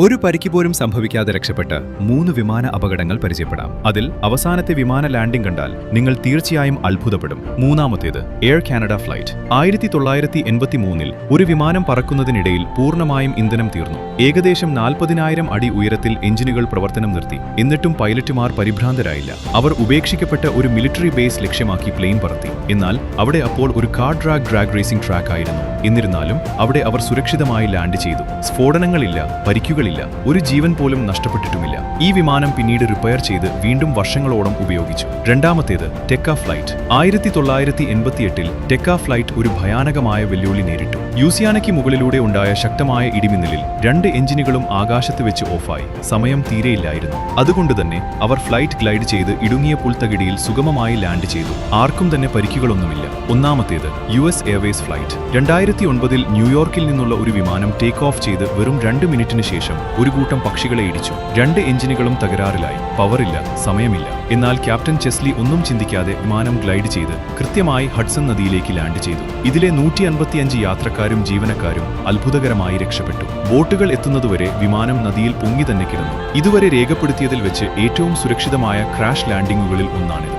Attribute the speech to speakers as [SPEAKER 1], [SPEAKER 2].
[SPEAKER 1] ഒരു പരിക്ക് പോലും സംഭവിക്കാതെ രക്ഷപ്പെട്ട 3 വിമാന അപകടങ്ങൾ പരിചയപ്പെടാം. അതിൽ അവസാനത്തെ വിമാന ലാൻഡിംഗ് കണ്ടാൽ നിങ്ങൾ തീർച്ചയായും അത്ഭുതപ്പെടും. മൂന്നാമത്തേത് എയർ കാനഡ ഫ്ലൈറ്റ്. 1983-ൽ ഒരു വിമാനം പറക്കുന്നതിനിടയിൽ പൂർണ്ണമായും ഇന്ധനം തീർന്നു. ഏകദേശം 40,000 അടി ഉയരത്തിൽ എഞ്ചിനുകൾ പ്രവർത്തനം നിർത്തി. എന്നിട്ടും പൈലറ്റുമാർ പരിഭ്രാന്തരായില്ല. അവർ ഉപേക്ഷിക്കപ്പെട്ട ഒരു മിലിറ്ററി ബേസ് ലക്ഷ്യമാക്കി പ്ലെയിൻ പറത്തി. എന്നാൽ അവിടെ അപ്പോൾ ഒരു കാർ ഡ്രാഗ് റേസിംഗ് ട്രാക്ക് ആയിരുന്നു. എന്നിരുന്നാലും അവിടെ അവർ സുരക്ഷിതമായി ലാൻഡ് ചെയ്തു. സ്ഫോടനങ്ങളില്ല, പരിക്കുകളില്ല, ഒരു ജീവൻ പോലും നഷ്ടപ്പെട്ടിട്ടുമില്ല. ഈ വിമാനം പിന്നീട് റിപ്പയർ ചെയ്ത് വീണ്ടും വർഷങ്ങളോളം ഉപയോഗിച്ചു. രണ്ടാമത്തേത് ടെക്ക ഫ്ലൈറ്റ്. 1988-ൽ ടെക്ക ഫ്ലൈറ്റ് ഒരു ഭയാനകമായ വെല്ലുവിളി നേരിട്ടു. യൂസിയാനയ്ക്ക് മുകളിലൂടെ ഉണ്ടായ ശക്തമായ ഇടിമിന്നലിൽ 2 എഞ്ചിനുകളും ആകാശത്ത് വെച്ച് ഓഫായി. സമയം തീരെയില്ലായിരുന്നു. അതുകൊണ്ടുതന്നെ അവർ ഫ്ലൈറ്റ് ഗ്ലൈഡ് ചെയ്ത് ഇടുങ്ങിയ പുൽത്തകിടിയിൽ സുഗമമായി ലാൻഡ് ചെയ്തു. ആർക്കും തന്നെ പരിക്കുകളൊന്നുമില്ല. ഒന്നാമത്തേത് US എയർവേസ് ഫ്ലൈറ്റ്. 2009-ൽ ന്യൂയോർക്കിൽ നിന്നുള്ള ഒരു വിമാനം ടേക്ക് ഓഫ് ചെയ്ത് വെറും 2 മിനിറ്റിന് ശേഷം ഒരു കൂട്ടം പക്ഷികളെ ഇടിച്ചു. 2 എഞ്ചിനുകളും തകരാറിലായി. പവറില്ല, സമയമില്ല. എന്നാൽ ക്യാപ്റ്റൻ ചെസ്ലി ഒന്നും ചിന്തിക്കാതെ വിമാനം ഗ്ലൈഡ് ചെയ്ത് കൃത്യമായി ഹഡ്സൺ നദിയിലേക്ക് ലാൻഡ് ചെയ്തു. ഇതിലെ 155 യാത്രക്കാരും ജീവനക്കാരും അത്ഭുതകരമായി രക്ഷപ്പെട്ടു. ബോട്ടുകൾ എത്തുന്നതുവരെ വിമാനം നദിയിൽ പൊങ്ങി തന്നെ കിടന്നു. ഇതുവരെ രേഖപ്പെടുത്തിയതിൽ വെച്ച് ഏറ്റവും സുരക്ഷിതമായ ക്രാഷ് ലാൻഡിംഗുകളിൽ ഒന്നാണിത്.